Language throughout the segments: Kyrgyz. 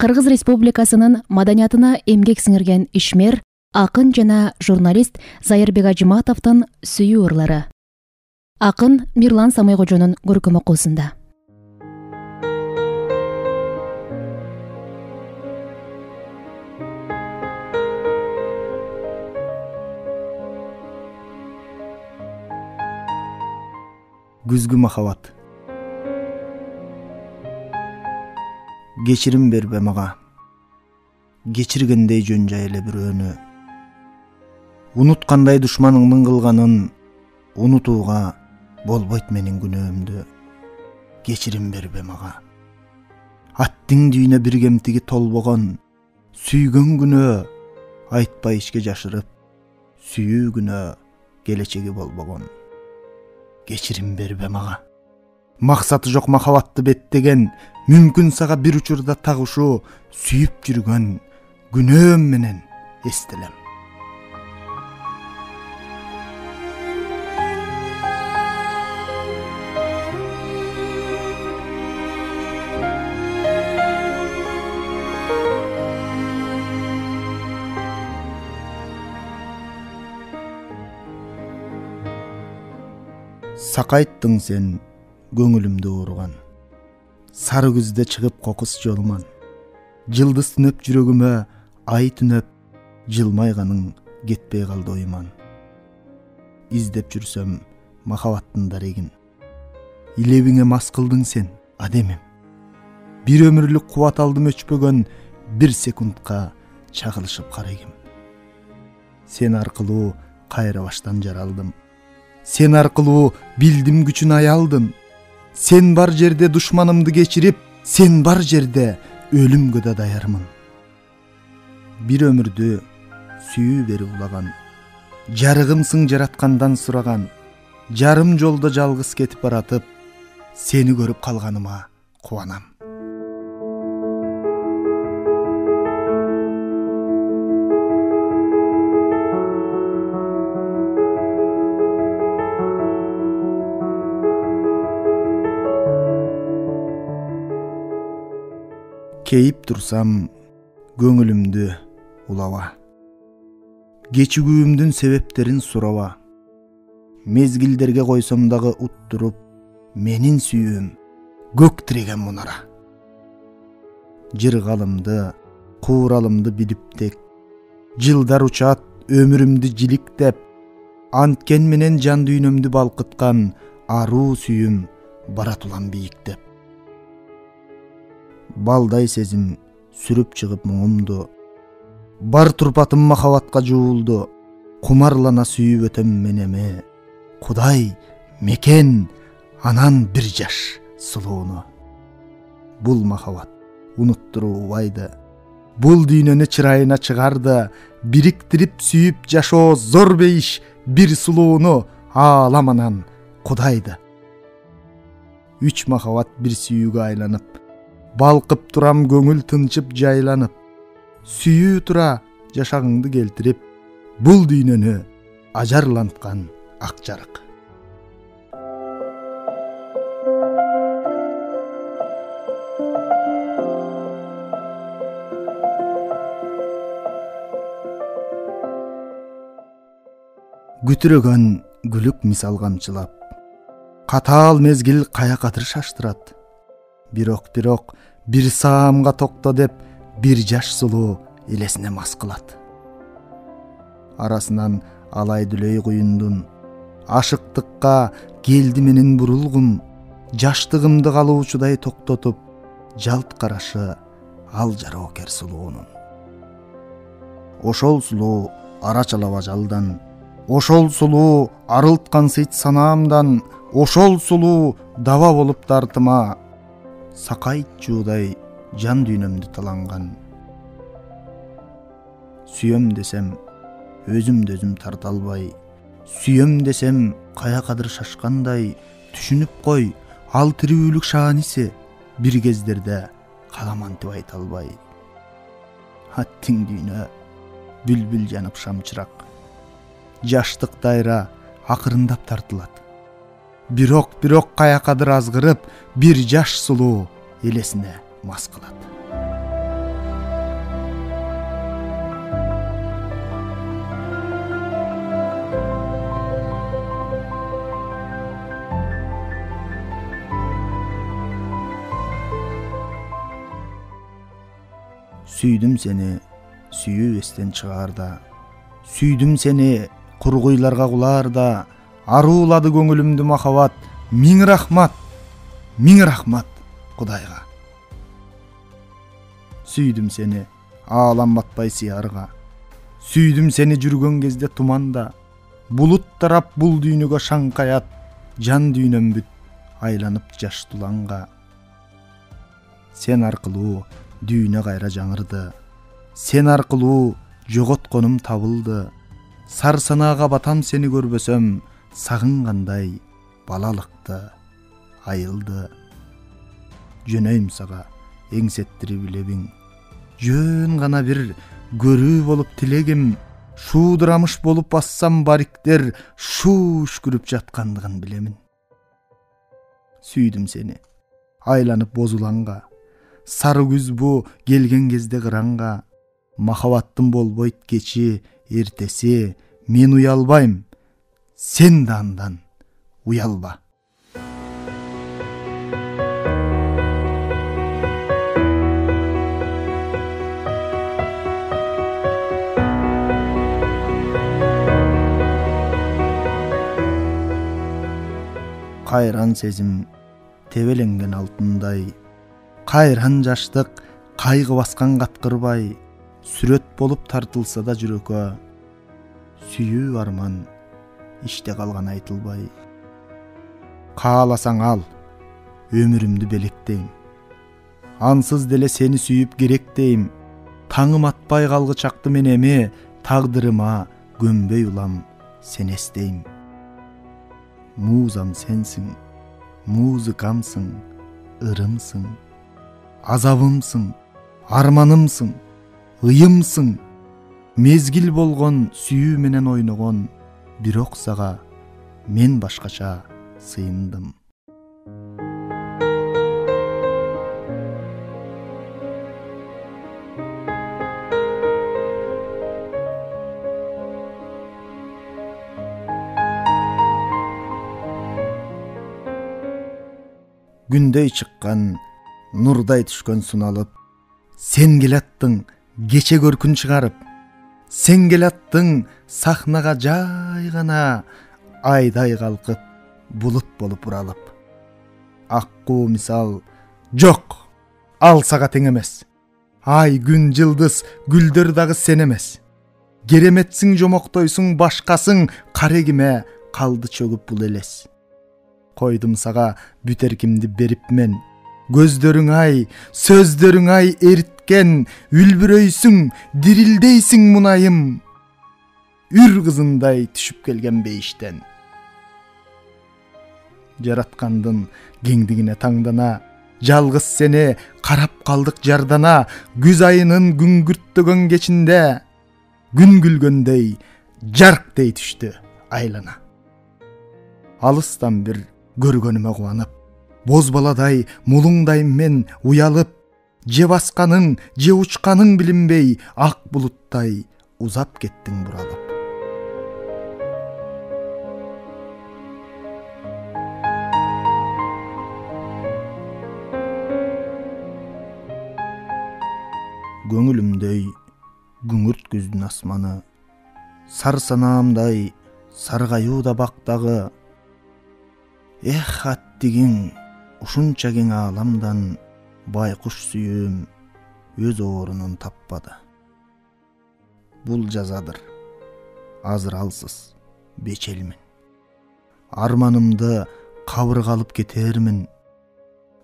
Кыргыз Республикасынын маданиятына эмгек сиңирген ишмер, акын жана журналист Зайырбек Ажыматовдун сүйүү ырлары. Акын Мирлан Самайкожонун көркөм окуусунда. Күзгү махабат. Кечирим бербе мага. Кечиргендей жөн жай эле бирөөнү. Унуткандай душманыңдын кылганын, унутууга болбойт менин күнөөмдү. Кечирим бербе мага. Аттың дүйнө бир кемтиги толбогон, сүйгөн күнөө айтпай ишке жашырып, сүйүү күнөө келечеги болбогон. Кечирим бербе мага. Максаты жок махабатты беттеген, мүмкүн сага бир учурда тагышуу, сүйүп жүргөн күнөөм менен эстелем. Сакайттың сен көңүлүмдү ууруган. Сары күздө чыгып кокус жолуман. Жылдыз түнөп жүрөгүмө ай түнөп, жылмайганың кетпей калды оюман. Издеп жүрсөм махабаттын дарегин. Илебиңе мас кылдың сен, адемим. Бир өмүрлүк кубат алдым өчпөгөн, бир секундка чагылышып карайгим. Сен аркылуу кайра баштан жаралдым. Сен аркылуу билдим күчүн аялдым. Сен бар жерде душманымды кечирип, сен бар жерде өлүмгө да даярмын. Бир өмүрдү сүйүү берип улаган, жарыгымсың жараткандан сураган, жарым жолдо жалгыз кетип баратып, сени көрүп калганыма кубанам. Кейип турсам, көңүлүмдү улаба. Кечигүүмдүн себептерин сураба. Мезгилдерге койсом дагы уттуруп, менин сүйүүм көк тиреген мунара. Жыргалымды, кууралымды билиптек, жылдар учат өмүрүмдү жиликтеп, анткен менен жан дүйнөмдү балкыткан аруу сүйүүм баратулам бийиктеп. Балдай сезим сүрүп чыгып муңумду, бар турпатым махабатка жуулду, кумарлана сүйүп өтөм менеме, Кудай, мекен, анан бир жаш сулууну. Бул махабат унуттуруу убайды, бул дүйнөнү чырайына чыгарды, бириктирип сүйүп жашоо зор бейиш, бир сулууну ааламанан Кудайды. Үч махабат бир сүйүүгө айланып, балкып турам көңүл тынчып жайланып, сүйүү тура жашагыңды келтирип, бул дүйнөнү ажарланткан ак жарык. Күтүрөгөн гүлүк мисал камчылап, катаал мезгил кая кадыр шаштырат. Бирок бир саамга токто деп, бир жаш сулуу элесине мас кылат. Арасынан алай дүлөй куюндун, ашыктыкка келди менин бурулгум, жаштыгымды калуучудай токтотуп, жалт карашы ал жароокер сулуунун. Ошол сулуу ара чалаба жалдан, ошол сулуу арылткан сыйт санаамдан, ошол сулуу даба болуп дартыма, сакайтчуудай жан дүйнөмдү таланган. Сүйөм десем, өзүмдү өзүм тарта албай, сүйөм десем, каякадыр шашкандай, түшүнүп кой, ал тирүүлүк шааниси, бир кездерде каламантип айта албай. Аттиң дүйнө, бүлбүл жанып шамчырак, жаштык дайра акырындап тартылат. Бирок каякадыр азгырып, бир жаш сулуу элесине мас кылат. Süydüm seni süyүү эстен чыгарда, сүйдүм сени кургуйларга кулаарда, аруулады көңүлүмдү махабат. Миң рахмат Кудайга. Сүйдүм сени аалам батпай сыярга, сүйдүм сени жүргөн кезде туманда, булут тарап бул дүйнөгө шаңкаят, жан дүйнөм бүт айланып жаш туланга. Сен аркылуу дүйнө кайра жаңырды, сен аркылуу жоготконум табылды. Сар санаага батам сени көрбөсөм, сагынгандай балалыкты айылды. Жөнөйм сага эңсеттирип лебиң, жөн гана бир көрүү болуп тилегим. Шуудурамыш болуп бассам бариктер, шу үшкүрүп жаткандыгын билемин. Сүйдүм сени айланып бозуланга, сары күз бу келген кезде кыранга. Махабаттын болбойт кечи эртеси, мен уялбайм, сен да андан уялба. Кайран сезим тебеленген алтындай, кайран жаштык кайгы баскан каткырбай, сүрөт болуп тартылса да жүрөккө, сүйүү арман иште калган айтылбай. Кааласаң ал, өмүрүмдү белектейм, ансыз деле сени сүйүп керектейм. Таңым атпай калгы чакты мен эми, тагдырыма көмбөй улам сен эстейм. Музам сенсиң, музыкамсың, ырымсың, азабымсың, арманымсың, ыйымсың. Мезгил болгон сүйүү менен ойногон, бирок сага мен башкача сыйындым. Күндөй чыккан, нурдай түшкөн суналып, сен келаттың кече көркүн чыгарып, сен келаттың сахнага жай гана айдай калкып, булут болуп уралып. Аккуу мисал жок, ал сага тең эмес. Ай, күн, жылдыз, гүлдөр дагы сен эмес. Кереметсиң, жомоктойсуң, башкасың, карегиме калды чөгүп бул элес. Койдум сага бүт эркимди берип мен, көздөрүң ай, сөздөрүң ай эриткен, үлбүрөйсүң, дирилдейсиң мунайым, үр кызындай түшүп келген бейиштен. Жараткандын кеңдигине таңдана, жалгыз сени карап калдык жардана. Күз айынын күңгүрттөгөн кечинде, күн күлгөндөй жарктей түштү айлана. Алыстан бир көргөнүмө кубанып, боз баладай мулуңдайм мен уялып, же басканың, же учканың билинбей, ак булуттай узап кеттиң буралып. Көңүлүмдөй күңүрт күздүн асманы, сар санаамдай саргаюуда бактагы. Эх, аттигиң ушунча кең ааламдан, байкуш сүйүүм өз орунун таппады. Бул жазадыр, азыр алсыз бечелмин. Арманымды кабыргалып кетермин.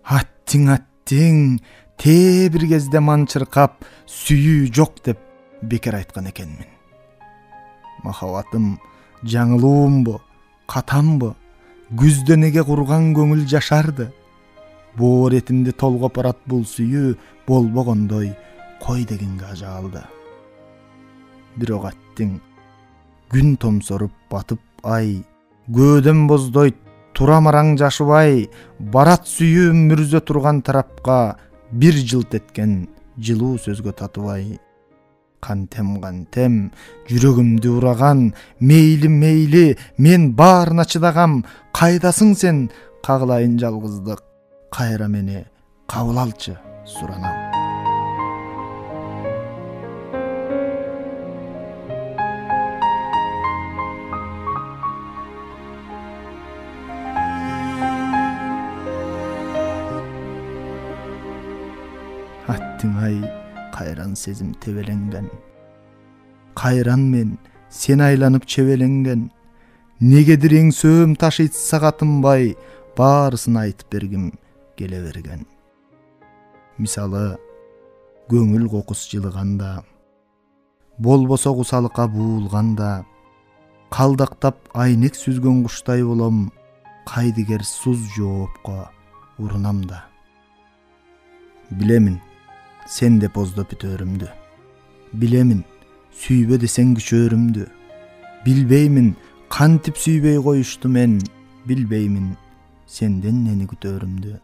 Аттиң, тээ бир кезде манчыркап, сүйүү жок деп бекер айткан экенмин. Махабатым жаңылуумбу, катамбы? Күздө неге курган көңүл жашарды? Боор этимди толгоп барат бул сүйүү, болбогондой кой дегенге ажаалды. Бирок аттиң күн томсоруп батып ай, көөдөм боздойт турам араң жашыбай, барат сүйүүм мүрзө турган тарапка, бир жылт эткен жылуу сөзгө татыбай. Кантем, жүрөгүмдү ураган, мейли, мен баарына чыдагам. Кайдасың сен, кагылайын жалгыздык, кайра мени кабыл алчы суранам. кеттиң ай, кайран сезим тебеленген. Кайран мен, сен айланып чебеленген. Негедир эңсөөм ташыйт сагатынбай, баарысын айтып бергим келе берген. Мисалы, көңүл кокус жылыганда, болбосо кусалыкка буулганда, калдактап айнек сүзгөн куштай болом, кайдыгер суз жоопко урунам да. Билемин, сен деп оздоп бүтөрүмдү. Билемин, сүйбө десең күчөрүмдү. Билбеймин, кантип сүйбөй коюшту мен. Билбеймин, сенден нени күтөрүмдү.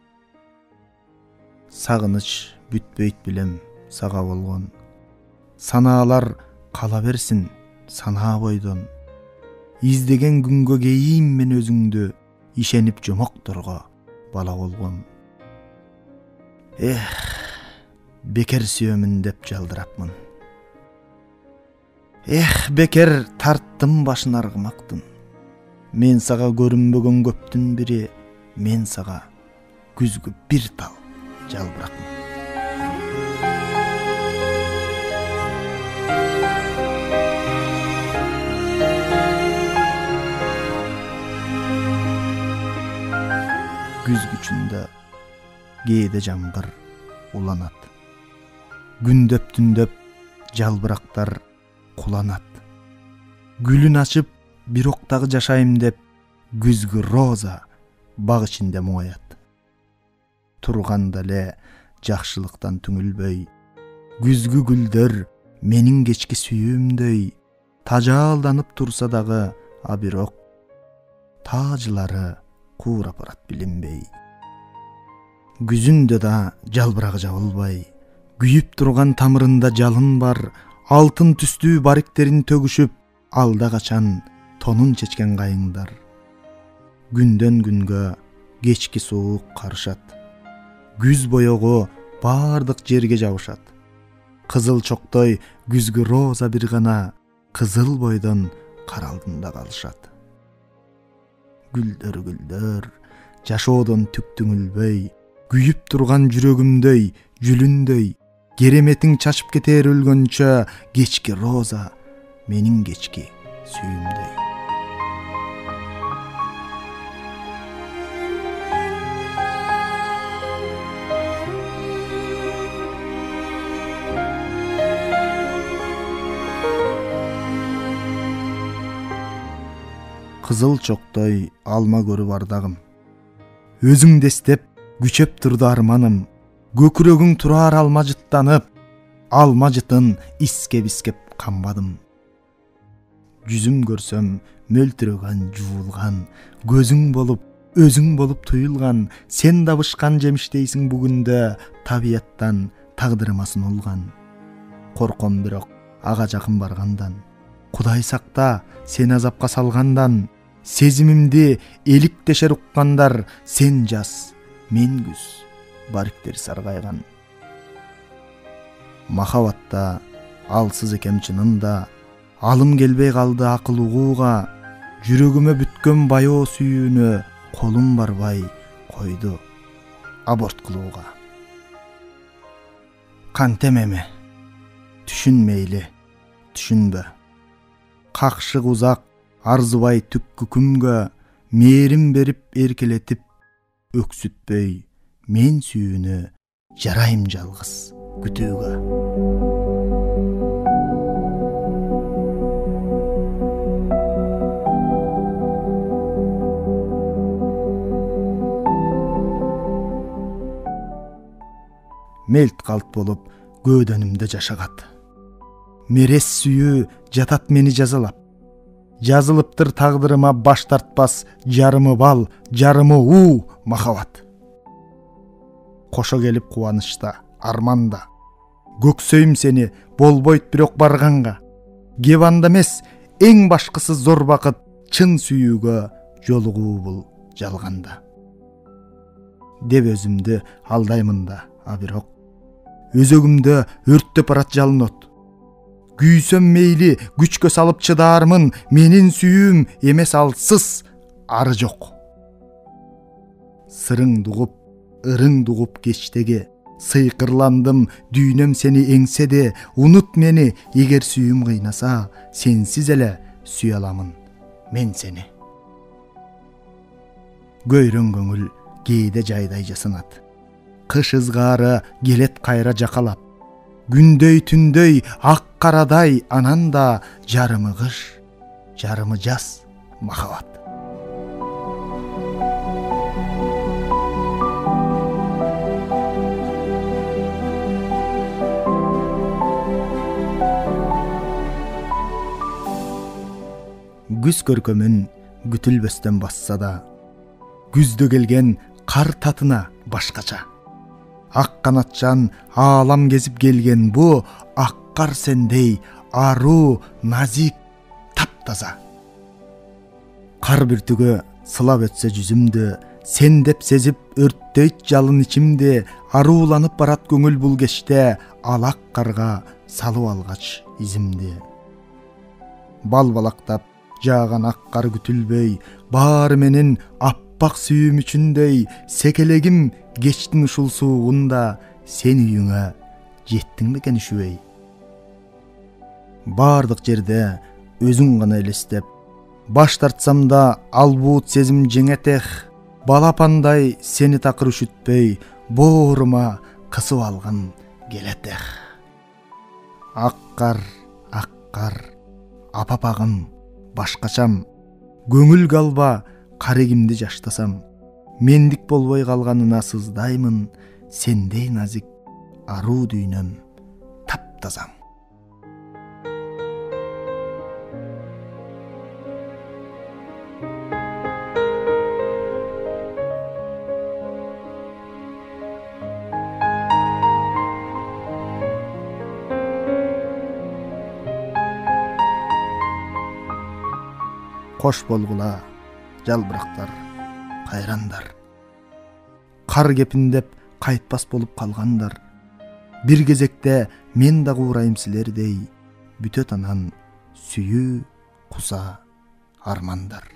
Сагыныч бүтпөйт билем сага болгон. Санаалар кала берсин санаа бойдон. Издеген күнгө кейим мен өзүңдү, ишенип жомокторго бала болгон. Бекер сүйөмүн деп жалдырапмын. Бекер тарттым башын аргымактын. Мен сага көрүнбөгөн көптүн бири, мен сага күзгү бир тал жалбыракмын. Күз күчүндө кээде жамгыр уланат. Күндөп түндөп жалбырактар куланат. Гүлүн ачып бир октагы жашайм деп, күзгү роза баг ичинде моят. Турганда эле жакшылыктан түңүлбөй, күзгү гүлдөр менин кечки сүйүүмдөй, тажаалданып турса дагы, а бирок таажылары куурап барат билинбей. Күзүндө да жалбырак жабылбай, күйүп турган тамырында жалын бар, алтын түстүү бариктерин төгүшүп, алда качан тонун чечкен кайыңдар. Күндөн күнгө кечки суук карышат. Күз боёгу бардык жерге жабышат. Кызыл чоктой күзгү роза бир гана кызыл бойдон кар алдында калышат. Гүлдөр гүлдөр, жашоодон түк түңүлбөй, күйүп турган жүрөгүмдөй, жүлүндөй, кереметиң чачып кетер өлгөнчө, кечки роза менин кечки сүйүүмдөй. Кызыл чоктой алма көрүп ардагым. Өзүң дестеп күчөп турду арманым. Көкүрөгүң турар алма жыттанып, алма жытын искеп камбадым. Жүзүм көрсөм мөлтүрөгөн жуулган, көзүң болуп, өзүң болуп туюлган, сен дабышкан жемиштейсиң бүгүндө, табияттан тагдырыма сунулган. Корком бирок ага жакын баргандан, Кудай сакта сен азапка салгандан, сезимимди эликтешер уккандар, сен жаз, мен күз, бариктер саргайган. Махабатта алсыз экем чынында, алым келбей калды акыл угууга, жүрөгүмө бүткөн баяоо сүйүүнү колум барбай койду аборт кылууга. Кантем эме, түшүнмейли, түшүнбө. Какшык узак, арзыбай түккү күнгө, мээрим берип эркелетип, өксүтпөй мен сүйүүнү жарайм жалгыз күтүүгө. Мелт калт болуп көөдөнүмдө жашагат. Мерес сүйүү жатат мени жазалап. Жазылыптыр тагдырыма баш тартпас, жарымы бал, жарымы уу махабат. Кошо келип кубанычта, арманда. Көксөйм сени болбойт бирок барганга. Кеп анда эмес, эң башкысы зор бакыт, чын сүйүүгө жолугуу бул жалганда. Деп өзүмдү алдаймын да, а бирок өзөгүмдө өрттөп барат жалын от. Күйсөм мейли, күчкө салып чыдаармын, менин сүйүүм эмес алсыз, ары жок. Сырың дугуп, ырың дугуп кечтеги, сыйкырландым, дүйнөм сени эңседе, унут мени, эгер сүйүүм кыйнаса, сенсиз эле сүйө аламын мен сени. Көйрөң көңүл кээде жайдай жасанат. Кыш ызгаары келет кайра жакалап. Күндөй түндөй ак карадай, анан да жарымы кыш, жарымы жаз махабат. Күз көркөмүн күтүлбөстөн басса да, күздө келген кар татына башкача. Ак канатчан аалам кезип келген бу ак кар сендей аруу, назик, таптаза. Кар бүртүгө сылап өтсө жүзүмдү, сен деп сезип өрттөйт жалын ичимди, арууланып барат көңүл бул кечте, алак карга салып алгач изимди. Балбалактап жааган ак кар күтүлбөй, баары менин аппак сүйүүм үчүндөй, секелегим кечтин ушул суугунда, сен үйүңө жеттиң бекен үшүбөй. Бардык жерде өзүң гана элестеп, баш тартсам да албуут сезим жеңетех, балапандай сени такыр үшүтпөй, боорума кысып алган келетех. Ак кар, апапагым, башкачам, көңүл калба, карегимди жаштасам, мендик болбой калганына сыздаймын, сендей назик, аруу дүйнөм таптазам. Кош болгула, жалбырактар, кайрандар. Кар кепиндеп кайтпас болуп калгандар. Бир кезекте мен да куурайм силердей, бүтөт анан сүйүү, куза, армандар.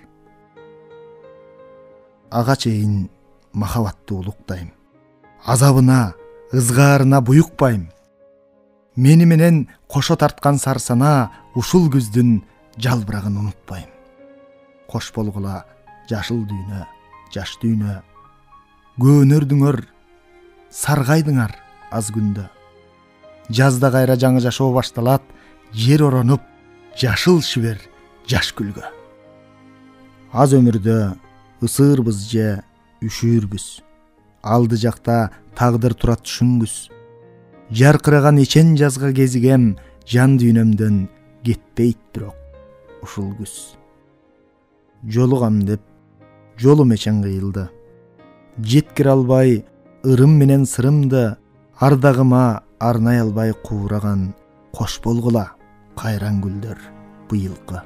Ага чейин махабатты улуктайм. Азабына, ызгаарына буюкпайм. Мени менен кошо тарткан сарсана, ушул күздүн жалбырагын унутпайм. Кош болгула, жашыл дүйнө, жаш дүйнө, көөнөрдүңөр, саргайдыңар аз күндө. Жазда кайра жаңы жашоо башталат, жер оронуп, жашыл шибер жаш күлгө. Аз өмүрдө ысырбыз же үшүрбүз, алды жакта тагдыр турат түшүнгүс. Жаркыраган ичен жазга кезигем, жан дүйнөмдөн кетпейт бирок ушул күз. Жолугам деп жолум эчен кыйылды, жеткире албай ырым менен сырымды, ардагыма арнай албай куураган, кош болгула кайран гүлдөр быйылкы.